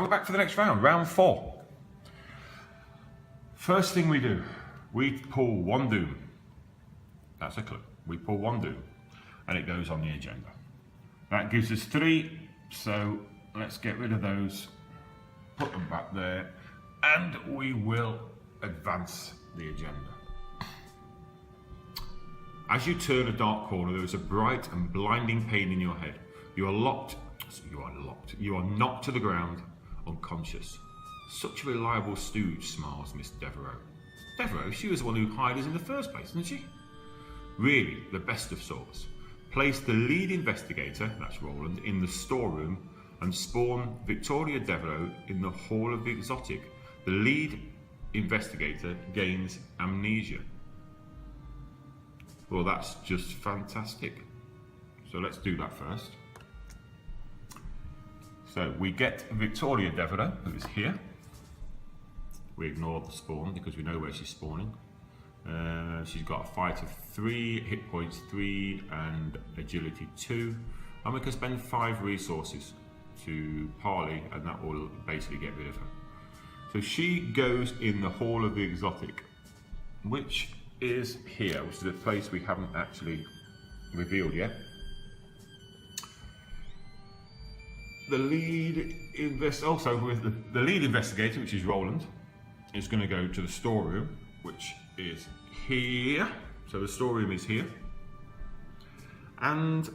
we're back for the next round, round 4. First thing we do, we pull 1 doom. That's a clue. We pull 1 doom, and it goes on the agenda. That gives us 3, so let's get rid of those, put them back there, and we will advance the agenda. As you turn a dark corner, there is a bright and blinding pain in your head. You are knocked to the ground, unconscious. Such a reliable stooge, smiles Miss Devereaux. Devereaux, she was the one who hired us in the first place, isn't she? Really, the best of sorts. Place the lead investigator, that's Roland, in the storeroom and spawn Victoria Devereaux in the Hall of the Exotic. The lead investigator gains amnesia. Well, that's just fantastic. So let's do that first. So we get Victoria Devereaux, who is here. We ignore the spawn because we know where she's spawning. She's got a fight of 3, hit points 3, and agility 2. And we can spend 5 resources to parley, and that will basically get rid of her. So she goes in the Hall of the Exotic, which is here, which is a place we haven't actually revealed yet. The lead the lead investigator, which is Roland, is going to go to the storeroom, which is here. So the storeroom is here, and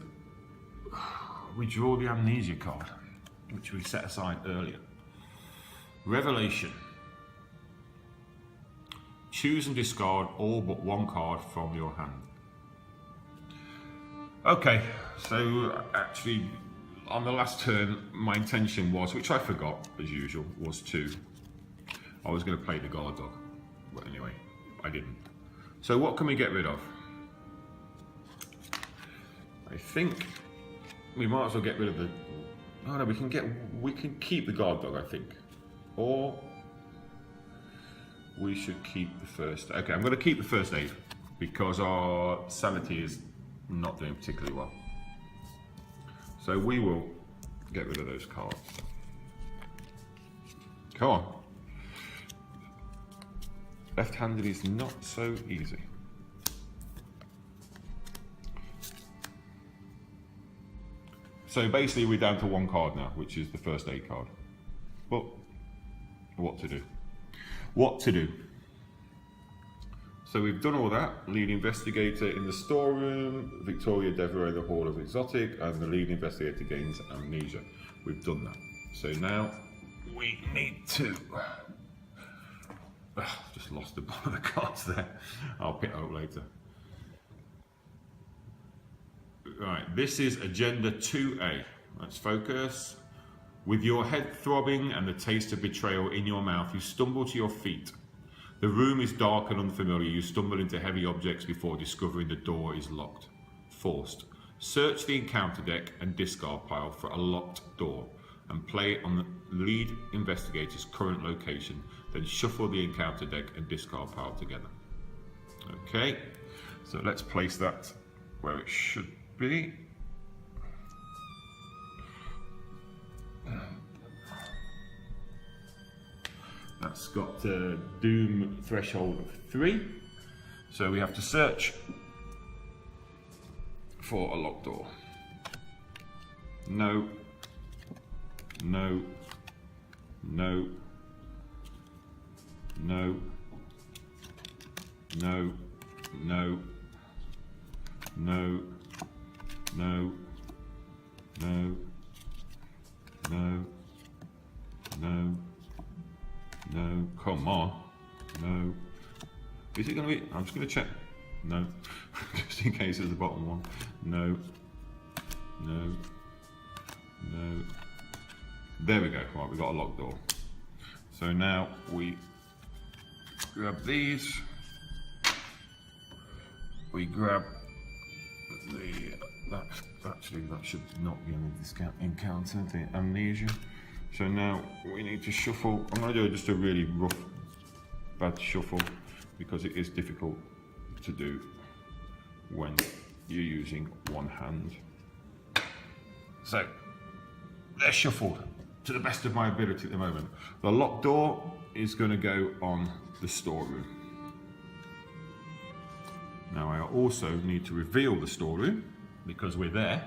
we draw the amnesia card, which we set aside earlier. Revelation. Choose and discard all but 1 card from your hand. Okay, so actually on the last turn my intention was, which I forgot as usual, I was going to play the guard dog, but anyway I didn't. So what can we get rid of? I think we might as well get rid of the, oh no, we can keep the guard dog, I think, or we should keep the first. Okay, I'm going to keep the first aid because our sanity is not doing particularly well. So we will get rid of those cards. Come on. Left-handed is not so easy. So basically we're down to 1 card now, which is the first aid card. But what to do? What to do? So we've done all that. Lead investigator in the storeroom, Victoria Devereaux in the Hall of Exotic, and the lead investigator gains amnesia. We've done that. So now we need to... just lost one of the cards there. I'll pick it up later. Right, this is Agenda 2A. Let's focus. With your head throbbing and the taste of betrayal in your mouth, you stumble to your feet. The room is dark and unfamiliar. You stumble into heavy objects before discovering the door is locked. Forced. Search the encounter deck and discard pile for a locked door and play on the lead investigator's current location. Then shuffle the encounter deck and discard pile together. Okay, so let's place that where it should be. That's got a doom threshold of 3, so we have to search for a locked door. No, no, no, no, no, no, no, no, no, no, no, no, come on, no. Is it going to be? I'm just going to check. No, just in case it's the bottom one. No, no, no. There we go. Right, we've got a locked door. So now we grab these. We grab the. That should not be in the encounter. The amnesia. So now we need to shuffle. I'm going to do just a really rough, bad shuffle because it is difficult to do when you're using one hand. So they're shuffled. to the best of my ability at the moment. The locked door is going to go on the storeroom. Now I also need to reveal the storeroom because we're there.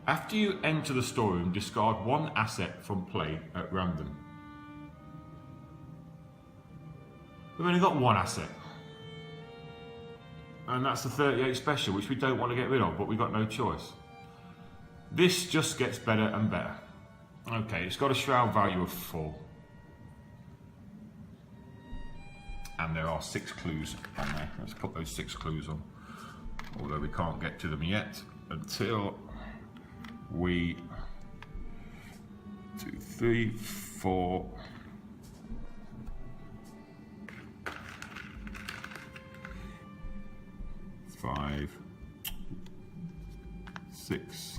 After you enter the storeroom, discard one asset from play at random. We've only got one asset. And that's the 38 special, which we don't want to get rid of, but we've got no choice. This just gets better and better. Okay, it's got a shroud value of 4. And there are 6 clues on there. Let's put those 6 clues on. Although we can't get to them yet until we 2, 3, 4. 5, 6.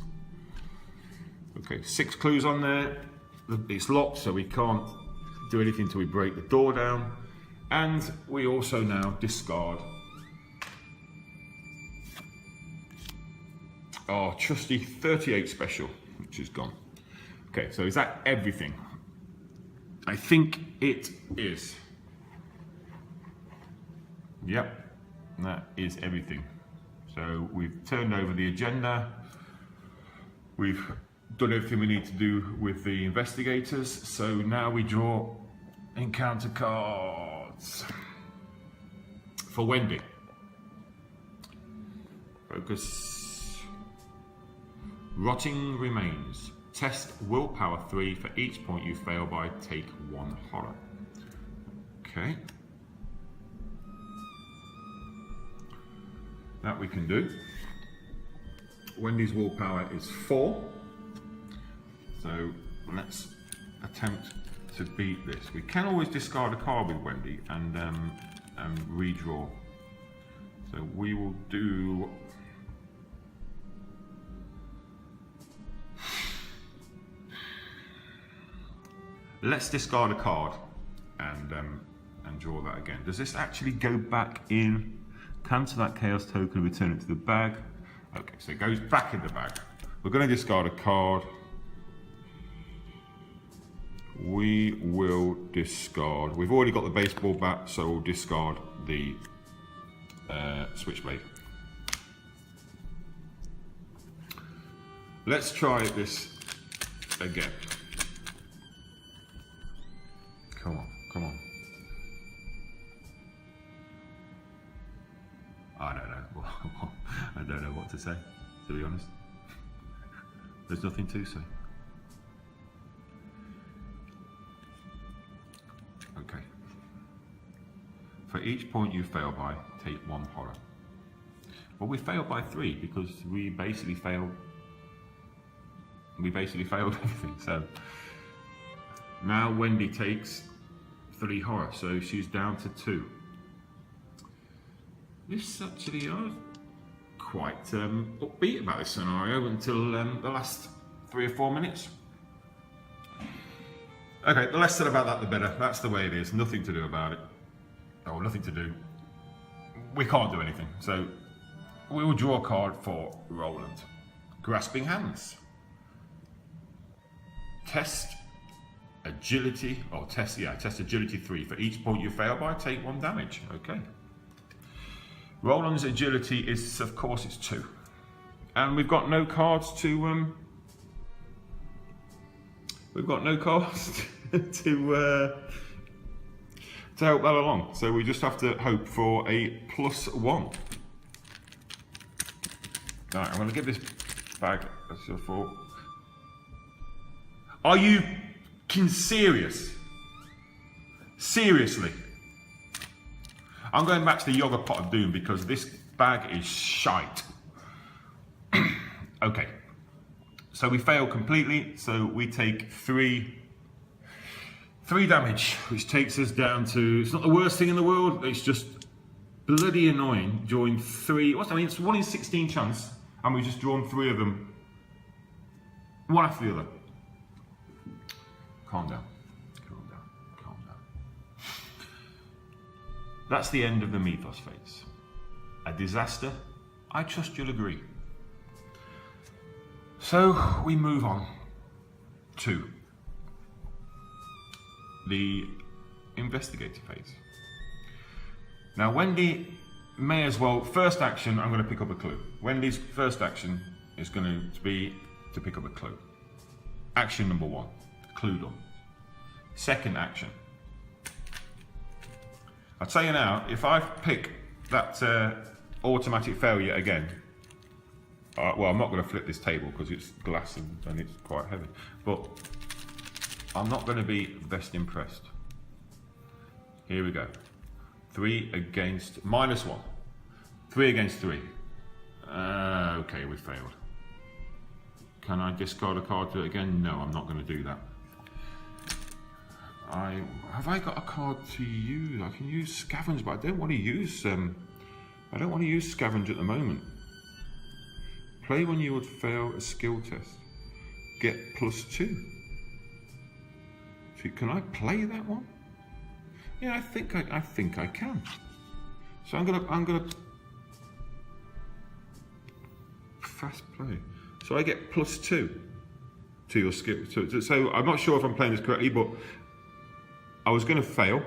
Okay, 6 clues on there. It's locked, so we can't do anything until we break the door down. And we also now discard our trusty 38 special, which is gone. Okay, so is that everything? I think it is. Yep, that is everything. So we've turned over the agenda. We've done everything we need to do with the investigators. So now we draw encounter cards for Wendy. Focus. Rotting remains. Test willpower 3 for each point you fail by. Take 1 horror. Okay. That we can do. Wendy's willpower is 4. So let's attempt to beat this. We can always discard a card with Wendy and redraw. So we will do. Let's discard a card and draw that again. Does this actually go back in? Cancel that chaos token and return it to the bag. Okay, so it goes back in the bag. We're going to discard a card. We will discard. We've already got the baseball bat, so we'll discard the switchblade. Let's try this again. Come on, come on. I don't know. I don't know what to say, to be honest. There's nothing to say. Okay. For each point you fail by, take 1 horror. Well, we failed by 3 because we basically failed. We basically failed everything. So now Wendy takes 3 horror, so she's down to 2. This actually, I was quite upbeat about this scenario until the last 3 or 4 minutes. Okay, the less said about that, the better. That's the way it is. Nothing to do about it. Oh, nothing to do. We can't do anything. So we will draw a card for Roland. Grasping Hands. Test agility, or test agility 3. For each point you fail by, take 1 damage. Okay. Roland's agility is, of course, it's 2. And we've got no cards to to help that along. So we just have to hope for a +1. Right, I'm going to give this bag a 4. Are you serious? Seriously? I'm going back to the Yoga Pot of Doom because this bag is shite. Okay. So we fail completely, so we take 3 damage, which takes us down to, it's not the worst thing in the world, it's just bloody annoying drawing 3, it's 1 in 16 chance, and we've just drawn 3 of them, one after the other. Calm down, calm down, calm down. That's the end of the Mythos phase. A disaster? I trust you'll agree. So we move on 2. The investigator phase. Now Wendy may as well, first action, I'm going to pick up a clue. Wendy's first action is going to be to pick up a clue. Action number 1, clue done. Second action. I'll tell you now, if I pick that automatic failure again, well, I'm not going to flip this table because it's glass and it's quite heavy, but I'm not going to be best impressed. Here we go. 3 against -1. 3 against 3. Okay, we failed. Can I discard a card to it again? No, I'm not going to do that. Have I got a card to use? I can use scavenge, but I don't want to use scavenge at the moment. Play when you would fail a skill test. Get +2. So can I play that one? Yeah, I think I can. So I'm gonna fast play. So I get +2 to your skill. So I'm not sure if I'm playing this correctly, but I was going to fail.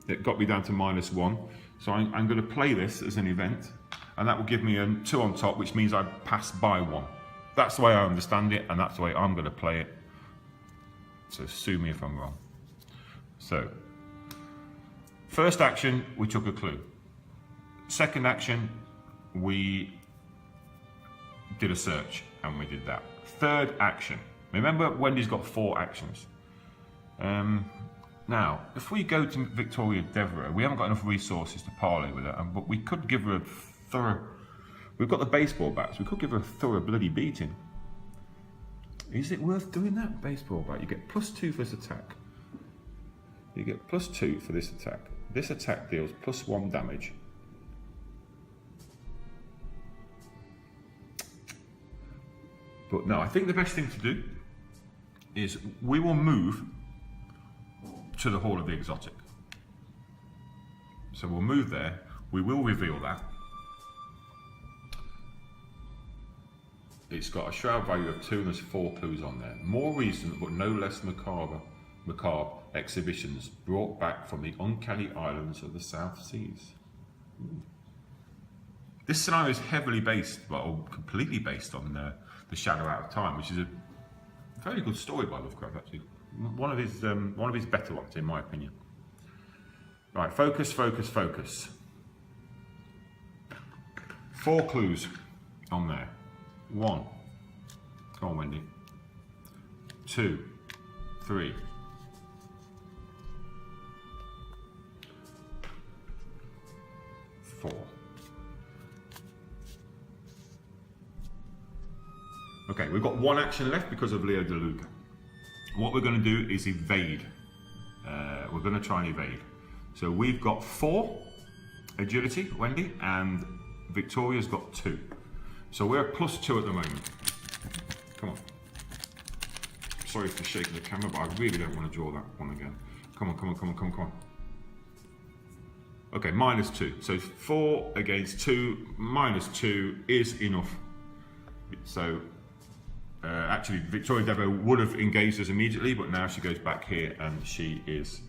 It got me down to -1. So I'm going to play this as an event, and that will give me a 2 on top, which means I pass by 1. That's the way I understand it, and that's the way I'm going to play it. So sue me if I'm wrong. So, first action, we took a clue. Second action, we did a search, and we did that. Third action. Remember, Wendy's got 4 actions. Now, if we go to Victoria Devereux, we haven't got enough resources to parley with her, but we could give her a thorough... We've got the baseball bats, we could give her a thorough bloody beating. Is it worth doing that? Baseball bat, you get +2 for this attack. You get +2 for this attack. This attack deals +1 damage. But no, I think the best thing to do is we will move to the Hall of the Exotic. So we'll move there, we will reveal that. It's got a shroud value of 2 and there's 4 clues on there. More recent but no less macabre exhibitions brought back from the uncanny islands of the South Seas. This scenario is heavily based, well, completely based on The Shadow Out of Time, which is a very good story by Lovecraft, actually. One of his better ones, in my opinion. Right, focus, focus, focus. 4 clues on there. 1. Come on, Wendy. 2, 3. 4. Okay, we've got 1 action left because of Leo DeLuca. What we're going to do is evade. We're going to try and evade. So we've got 4 agility, Wendy, and Victoria's got 2. So we're at +2 at the moment. Come on. Sorry for shaking the camera, but I really don't want to draw that one again. Come on, come on, come on, come on, come on. Okay, -2. So 4 against 2, -2 is enough. So actually, Victoria Devereux would have engaged us immediately, but now she goes back here and she is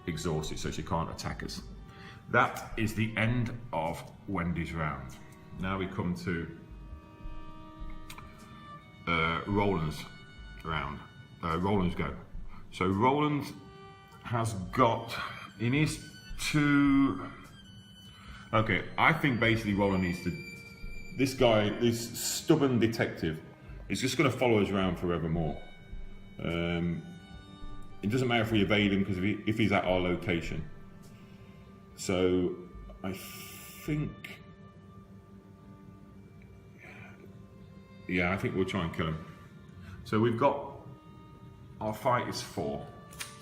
exhausted, so she can't attack us. That is the end of Wendy's round. Now we come to Roland's round. Roland's go. So Roland has got, he needs to... Okay, I think basically Roland needs to... This guy, this stubborn detective, is just going to follow us around forevermore. It doesn't matter if we evade him, because if he's at our location. So I think... Yeah, I think we'll try and kill him. So we've got... Our fight is 4.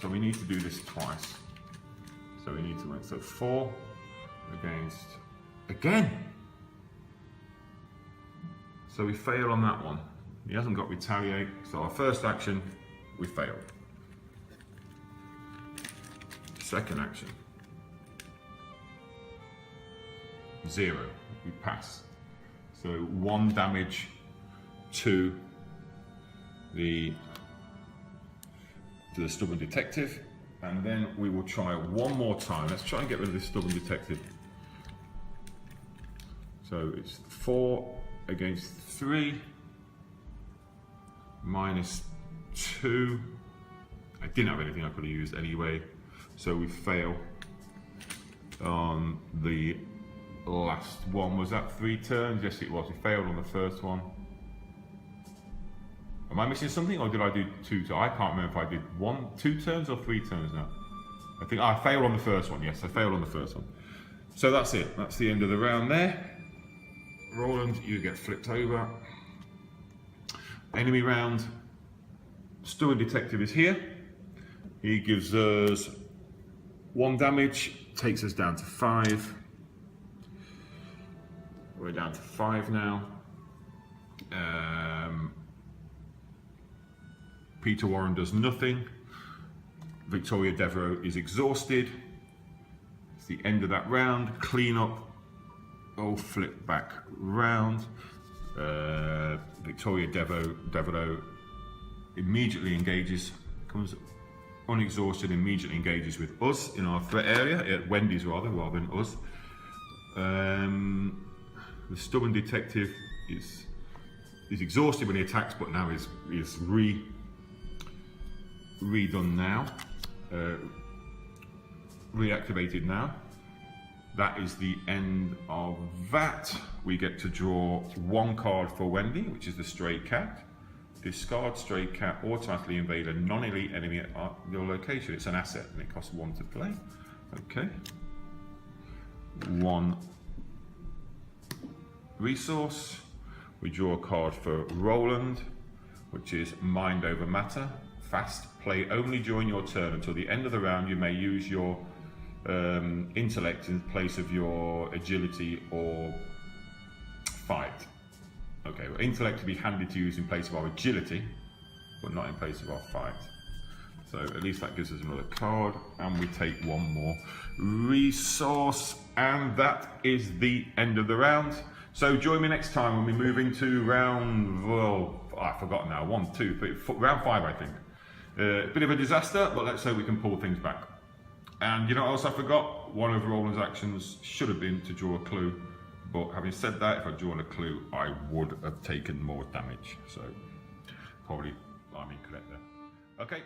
So we need to do this twice. So we need to win. So 4 against... Again! So we fail on that one. He hasn't got retaliate, so our first action, we failed. Second action. 0, we pass. So 1 damage to the to the stubborn detective, and then we will try one more time. Let's try and get rid of this stubborn detective. So it's 4 against 3, -2. I didn't have anything I could have used anyway, so we fail on the last one. Was that 3 turns? Yes, it was. We failed on the first one. Am I missing something, or did I do 2 turns? I can't remember if I did 2 turns or 3 turns now. I think I failed on the first one. Yes, I failed on the first one. So that's it. That's the end of the round there. Roland, you get flipped over. Enemy round. Stubborn detective is here. He gives us 1 damage, takes us down to 5. We're down to 5 now. Peter Warren does nothing. Victoria Devereaux is exhausted. It's the end of that round. Clean up. Oh, flip back round. Victoria Devereaux immediately engages, comes unexhausted, immediately engages with us in our threat area, Wendy's rather than us. The stubborn detective is exhausted when he attacks, but now is redone now, reactivated now. That is the end of that. We get to draw 1 card for Wendy, which is the stray cat. Discard stray cat, automatically invade a non-elite enemy at your location. It's an asset and it costs 1 to play. Okay. 1 resource. We draw a card for Roland, which is mind over matter. Fast, play only during your turn. Until the end of the round, you may use your intellect in place of your agility or fight. Okay, well, intellect to be handed to use in place of our agility, but not in place of our fight. So at least that gives us another card, and we take 1 more resource, and that is the end of the round. So join me next time when we move into round, well, I've forgotten now, 1, 2, 3, round 5, I think. A bit of a disaster, but let's hope we can pull things back. And you know what else I forgot? One of Roland's actions should have been to draw a clue, but having said that, if I'd drawn a clue, I would have taken more damage. So probably I'm incorrect there. Okay.